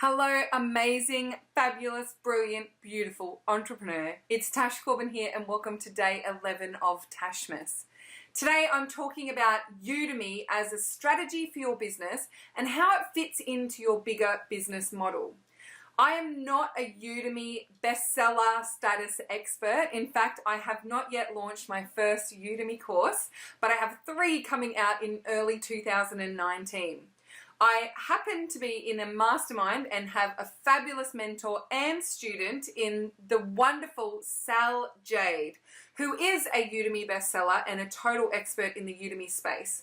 Hello, amazing, fabulous, brilliant, beautiful entrepreneur. It's Tash Corbin here and welcome to day 11 of Tashmas. Today I'm talking about Udemy as a strategy for your business and how it fits into your bigger business model. I am not a Udemy bestseller status expert. In fact, I have not yet launched my first Udemy course, but I have 3 coming out in early 2019. I happen to be in a mastermind and have a fabulous mentor and student in the wonderful Sal Jade, who is a Udemy bestseller and a total expert in the Udemy space.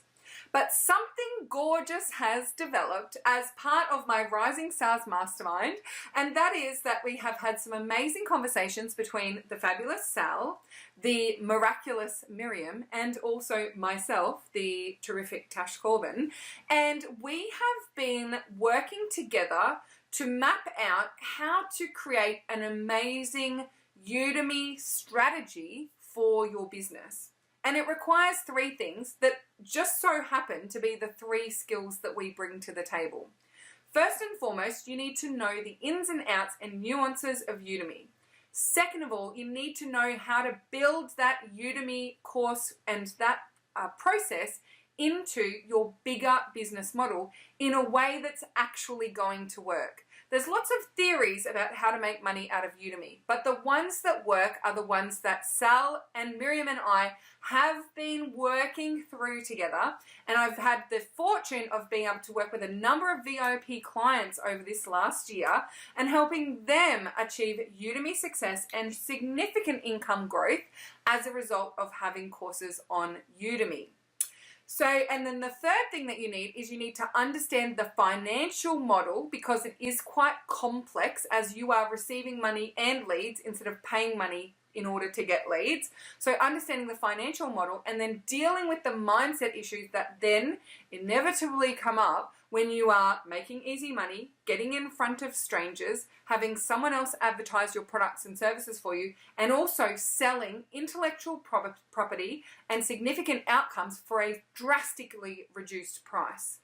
But something gorgeous has developed as part of my Rising Stars Mastermind, and that is that we have had some amazing conversations between the fabulous Sal, the miraculous Miriam, and also myself, the terrific Tash Corbin, and we have been working together to map out how to create an amazing Udemy strategy for your business. And it requires 3 things that just so happen to be the 3 skills that we bring to the table. First and foremost, you need to know the ins and outs and nuances of Udemy. Second of all, you need to know how to build that Udemy course and that process into your bigger business model in a way that's actually going to work. There's lots of theories about how to make money out of Udemy, but the ones that work are the ones that Sal and Miriam and I have been working through together, and I've had the fortune of being able to work with a number of VIP clients over this last year and helping them achieve Udemy success and significant income growth as a result of having courses on Udemy. So, and then the third thing that you need is you need to understand the financial model, because it is quite complex as you are receiving money and leads instead of paying money in order to get leads. So understanding the financial model and then dealing with the mindset issues that then inevitably come up when you are making easy money, getting in front of strangers, having someone else advertise your products and services for you, and also selling intellectual property and significant outcomes for a drastically reduced price.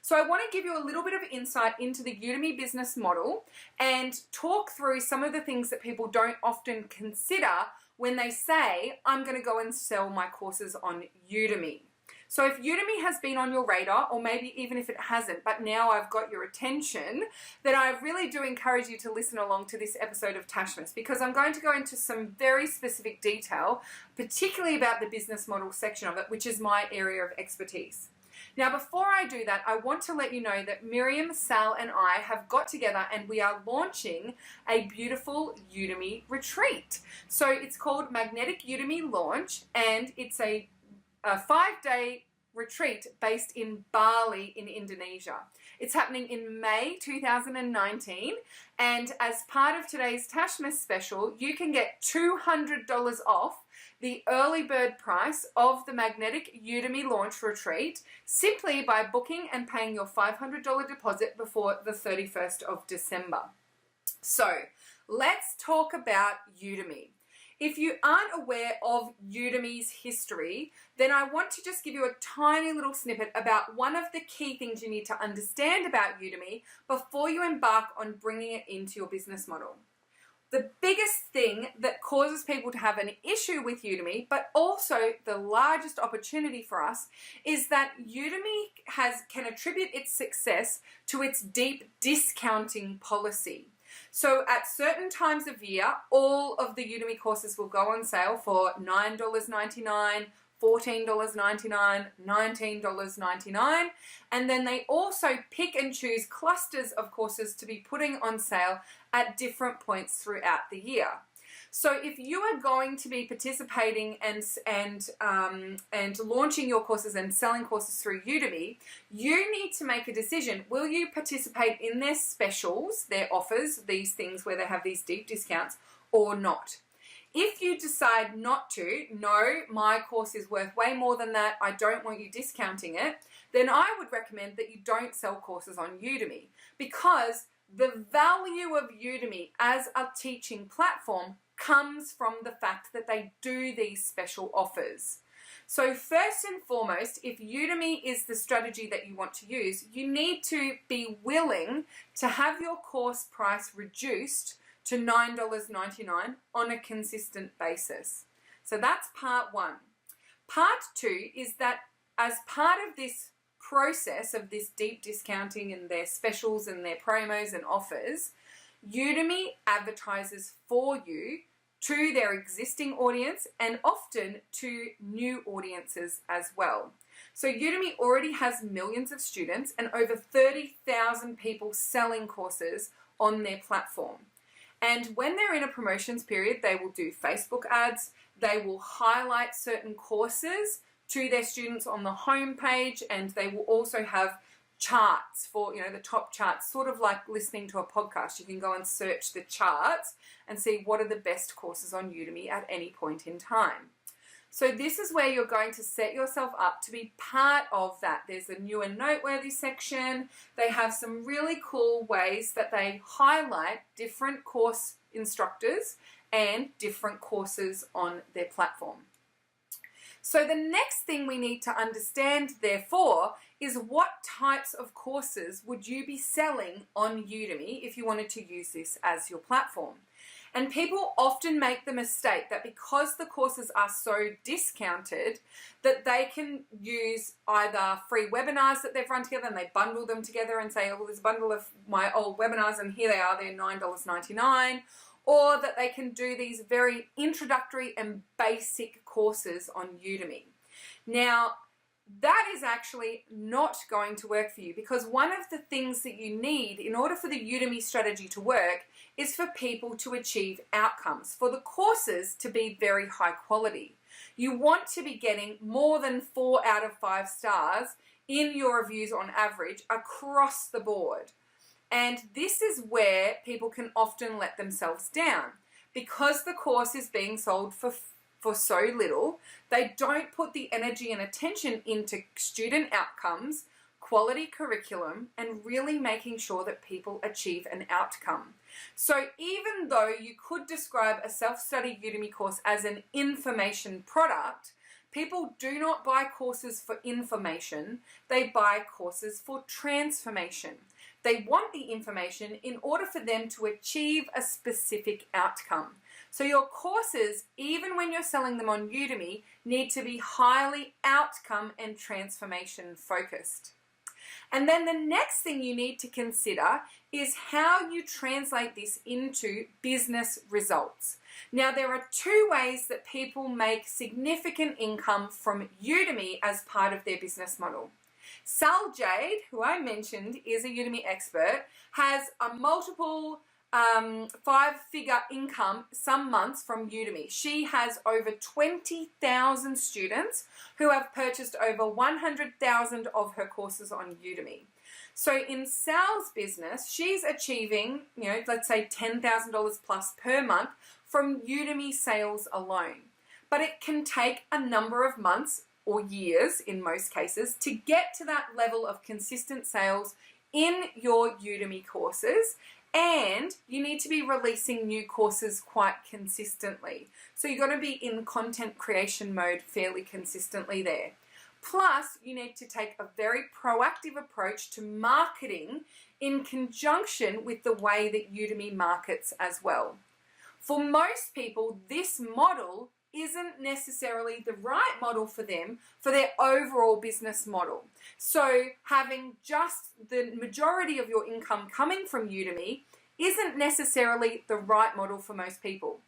So I want to give you a little bit of insight into the Udemy business model and talk through some of the things that people don't often consider when they say, I'm going to go and sell my courses on Udemy. So if Udemy has been on your radar, or maybe even if it hasn't, but now I've got your attention, then I really do encourage you to listen along to this episode of Tashmas, because I'm going to go into some very specific detail, particularly about the business model section of it, which is my area of expertise. Now, before I do that, I want to let you know that Miriam, Sal, and I have got together and we are launching a beautiful Udemy retreat. So it's called Magnetic Udemy Launch, and it's a 5-day retreat based in Bali in Indonesia. It's happening in May 2019, and as part of today's Tashmas special, you can get $200 off the early bird price of the Magnetic Udemy Launch Retreat simply by booking and paying your $500 deposit before the 31st of December. So let's talk about Udemy. If you aren't aware of Udemy's history, then I want to just give you a tiny little snippet about one of the key things you need to understand about Udemy before you embark on bringing it into your business model. The biggest thing that causes people to have an issue with Udemy, but also the largest opportunity for us, is that Udemy can attribute its success to its deep discounting policy. So at certain times of year, all of the Udemy courses will go on sale for $9.99, $14.99, $19.99, and then they also pick and choose clusters of courses to be putting on sale at different points throughout the year. So if you are going to be participating and launching your courses and selling courses through Udemy, you need to make a decision. Will you participate in their specials, their offers, these things where they have these deep discounts, or not? If you decide not to, no, my course is worth way more than that, I don't want you discounting it, then I would recommend that you don't sell courses on Udemy, because the value of Udemy as a teaching platform comes from the fact that they do these special offers. So first and foremost, if Udemy is the strategy that you want to use, you need to be willing to have your course price reduced to $9.99 on a consistent basis. So that's part one. Part two is that as part of this process of this deep discounting and their specials and their promos and offers, Udemy advertises for you to their existing audience and often to new audiences as well. So Udemy already has millions of students and over 30,000 people selling courses on their platform. And when they're in a promotions period, they will do Facebook ads, they will highlight certain courses to their students on the homepage, and they will also have charts for, the top charts, sort of like listening to a podcast. You can go and search the charts and see what are the best courses on Udemy at any point in time. So this is where you're going to set yourself up to be part of that. There's a new and noteworthy section. They have some really cool ways that they highlight different course instructors and different courses on their platform. So the next thing we need to understand, therefore, is what types of courses would you be selling on Udemy if you wanted to use this as your platform? And people often make the mistake that because the courses are so discounted that they can use either free webinars that they've run together and they bundle them together and say, oh, well, there's a bundle of my old webinars and here they are, they're $9.99. Or that they can do these very introductory and basic courses on Udemy. Now, that is actually not going to work for you because one of the things that you need in order for the Udemy strategy to work is for people to achieve outcomes, for the courses to be very high quality. You want to be getting more than 4 out of 5 stars in your reviews on average across the board. And this is where people can often let themselves down. Because the course is being sold for so little, they don't put the energy and attention into student outcomes, quality curriculum, and really making sure that people achieve an outcome. So even though you could describe a self-study Udemy course as an information product, people do not buy courses for information, they buy courses for transformation. They want the information in order for them to achieve a specific outcome. So your courses, even when you're selling them on Udemy, need to be highly outcome and transformation focused. And then the next thing you need to consider is how you translate this into business results. Now, there are 2 ways that people make significant income from Udemy as part of their business model. Sal Jade, who I mentioned is a Udemy expert, has a multiple 5-figure income some months from Udemy. She has over 20,000 students who have purchased over 100,000 of her courses on Udemy. So in Sal's business, she's achieving, let's say $10,000 plus per month from Udemy sales alone. But it can take a number of months or years in most cases to get to that level of consistent sales in your Udemy courses, and you need to be releasing new courses quite consistently. So you've got to be in content creation mode fairly consistently there. Plus, you need to take a very proactive approach to marketing in conjunction with the way that Udemy markets as well. For most people, this model isn't necessarily the right model for them for their overall business model. So having just the majority of your income coming from Udemy isn't necessarily the right model for most people.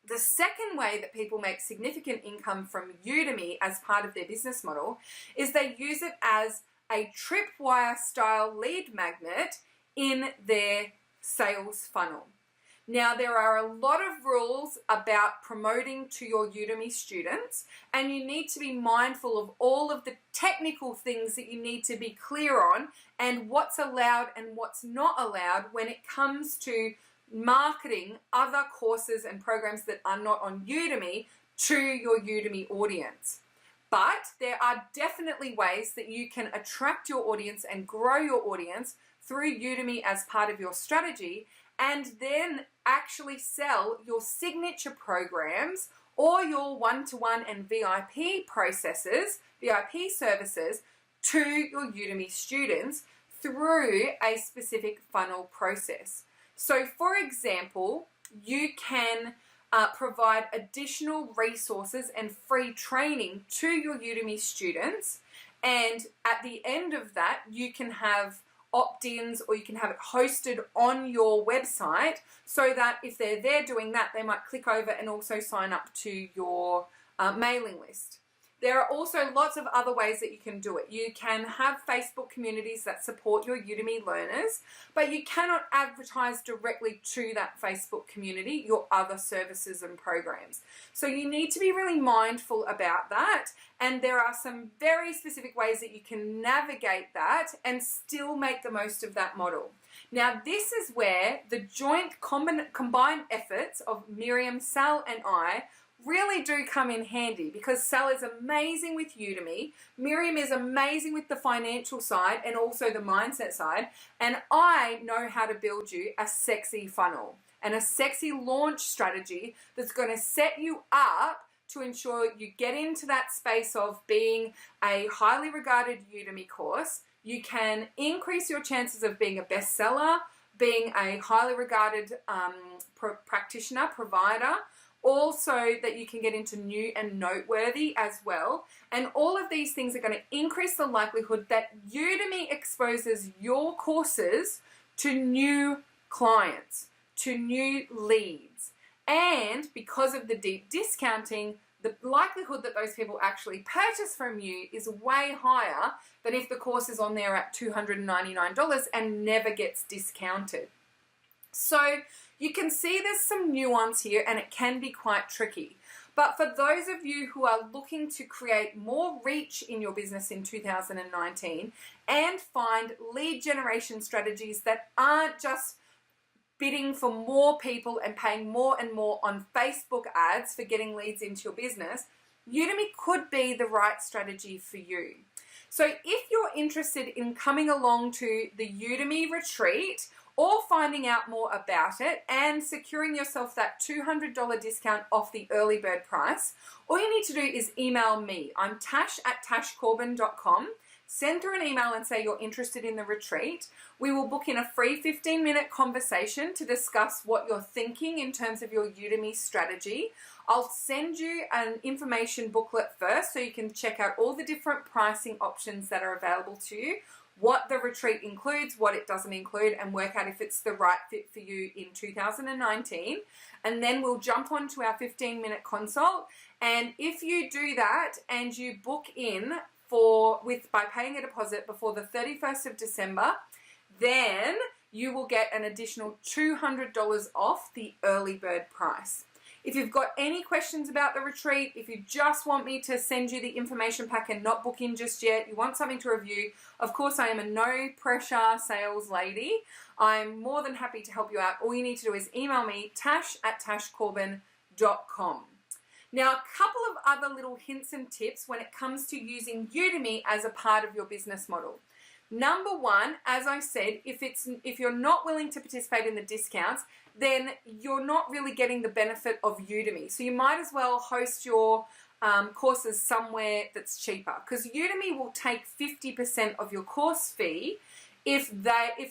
The second way that people make significant income from Udemy as part of their business model is they use it as a tripwire style lead magnet in their sales funnel. Now, there are a lot of rules about promoting to your Udemy students, and you need to be mindful of all of the technical things that you need to be clear on and what's allowed and what's not allowed when it comes to marketing other courses and programs that are not on Udemy to your Udemy audience. But there are definitely ways that you can attract your audience and grow your audience through Udemy as part of your strategy, and then actually sell your signature programs or your one-to-one and VIP processes, VIP services to your Udemy students through a specific funnel process. So for example, you can provide additional resources and free training to your Udemy students, and at the end of that you can have opt-ins or you can have it hosted on your website, so that if they're there doing that, they might click over and also sign up to your mailing list. There are also lots of other ways that you can do it. You can have Facebook communities that support your Udemy learners, but you cannot advertise directly to that Facebook community your other services and programs. So you need to be really mindful about that, and there are some very specific ways that you can navigate that and still make the most of that model. Now, this is where the joint combined efforts of Miriam, Sal, and I really do come in handy, because Sal is amazing with Udemy, Miriam is amazing with the financial side and also the mindset side, and I know how to build you a sexy funnel and a sexy launch strategy that's going to set you up to ensure you get into that space of being a highly regarded Udemy course. You can increase your chances of being a bestseller, being a highly regarded practitioner, provider, also that you can get into new and noteworthy as well. And all of these things are going to increase the likelihood that Udemy exposes your courses to new clients, to new leads. And because of the deep discounting, the likelihood that those people actually purchase from you is way higher than if the course is on there at $299 and never gets discounted. So you can see there's some nuance here, and it can be quite tricky. But for those of you who are looking to create more reach in your business in 2019 and find lead generation strategies that aren't just bidding for more people and paying more and more on Facebook ads for getting leads into your business, Udemy could be the right strategy for you. So if you're interested in coming along to the Udemy Retreat, or finding out more about it and securing yourself that $200 discount off the early bird price, all you need to do is email me. I'm tash@tashcorbin.com. Send through an email and say you're interested in the retreat. We will book in a free 15-minute conversation to discuss what you're thinking in terms of your Udemy strategy. I'll send you an information booklet first so you can check out all the different pricing options that are available to you, what the retreat includes, what it doesn't include, and work out if it's the right fit for you in 2019. And then we'll jump on to our 15-minute consult. And if you do that and you book in by paying a deposit before the 31st of December, then you will get an additional $200 off the early bird price. If you've got any questions about the retreat, if you just want me to send you the information pack and not book in just yet, you want something to review, of course I am a no pressure sales lady. I'm more than happy to help you out. All you need to do is email me, tash@tashcorbin.com. Now, a couple of other little hints and tips when it comes to using Udemy as a part of your business model. Number one, as I said, if you're not willing to participate in the discounts, then you're not really getting the benefit of Udemy. So you might as well host your courses somewhere that's cheaper, because Udemy will take 50% of your course fee if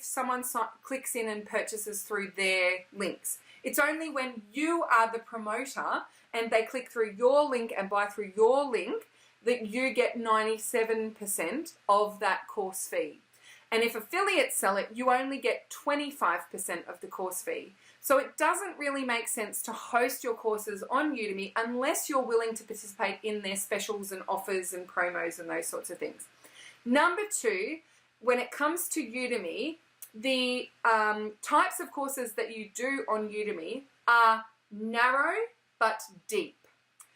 someone clicks in and purchases through their links. It's only when you are the promoter and they click through your link and buy through your link that you get 97% of that course fee. And if affiliates sell it, you only get 25% of the course fee. So it doesn't really make sense to host your courses on Udemy unless you're willing to participate in their specials and offers and promos and those sorts of things. Number two, when it comes to Udemy, the types of courses that you do on Udemy are narrow but deep.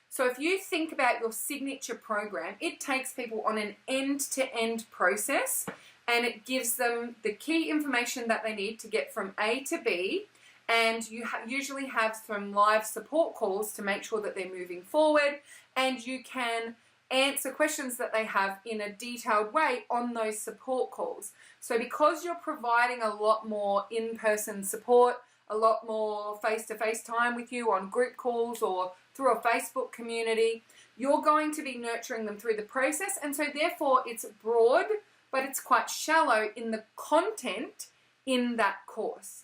So if you think about your signature program, it takes people on an end-to-end process, and it gives them the key information that they need to get from A to B, and you usually have some live support calls to make sure that they're moving forward, and you can answer questions that they have in a detailed way on those support calls. So because you're providing a lot more in-person support, a lot more face-to-face time with you on group calls or through a Facebook community. You're going to be nurturing them through the process, and so therefore it's broad, but it's quite shallow in the content in that course.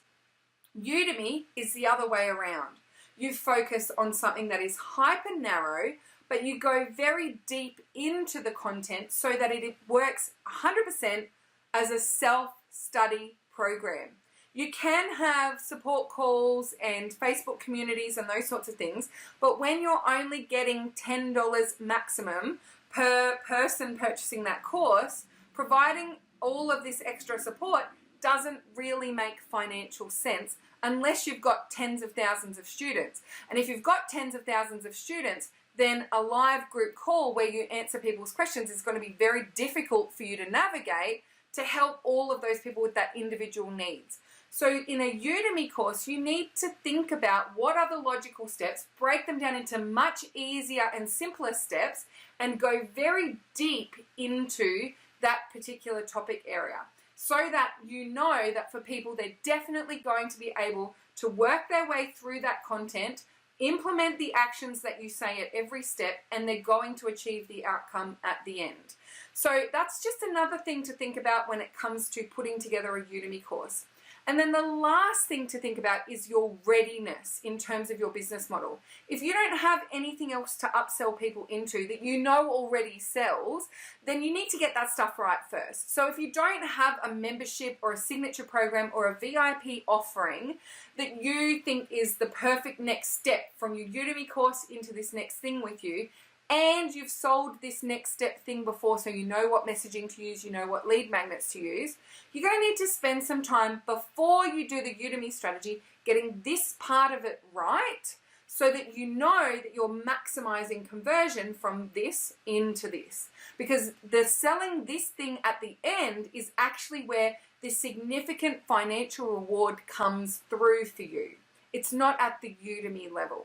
Udemy is the other way around. You focus on something that is hyper narrow, but you go very deep into the content so that it works 100% as a self-study program. You can have support calls and Facebook communities and those sorts of things, but when you're only getting $10 maximum per person purchasing that course, providing all of this extra support doesn't really make financial sense unless you've got tens of thousands of students. And if you've got tens of thousands of students, then a live group call where you answer people's questions is going to be very difficult for you to navigate to help all of those people with that individual needs. So in a Udemy course, you need to think about what are the logical steps, break them down into much easier and simpler steps, and go very deep into that particular topic area, so that you know that for people, they're definitely going to be able to work their way through that content, implement the actions that you say at every step, and they're going to achieve the outcome at the end. So that's just another thing to think about when it comes to putting together a Udemy course. And then the last thing to think about is your readiness in terms of your business model. If you don't have anything else to upsell people into that you know already sells, then you need to get that stuff right first. So if you don't have a membership or a signature program or a VIP offering that you think is the perfect next step from your Udemy course into this next thing with you, and you've sold this next step thing before, so you know what messaging to use, you know what lead magnets to use, you're going to need to spend some time before you do the Udemy strategy getting this part of it right, so that you know that you're maximizing conversion from this into this. Because the selling this thing at the end is actually where the significant financial reward comes through for you. It's not at the Udemy level.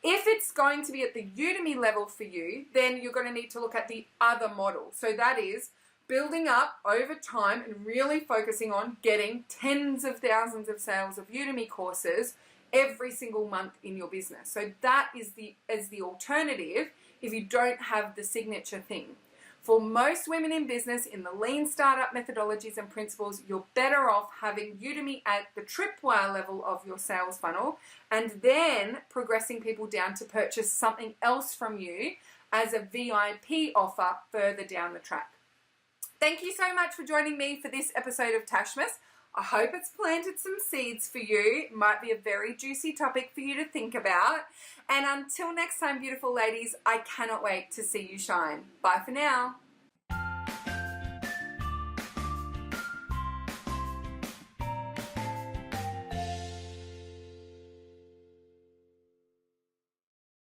If it's going to be at the Udemy level for you, then you're going to need to look at the other model. So that is building up over time and really focusing on getting tens of thousands of sales of Udemy courses every single month in your business. So that is the alternative if you don't have the signature thing. For most women in business in the lean startup methodologies and principles, you're better off having Udemy at the tripwire level of your sales funnel and then progressing people down to purchase something else from you as a VIP offer further down the track. Thank you so much for joining me for this episode of Tashmas. I hope it's planted some seeds for you. It might be a very juicy topic for you to think about. And until next time, beautiful ladies, I cannot wait to see you shine. Bye for now.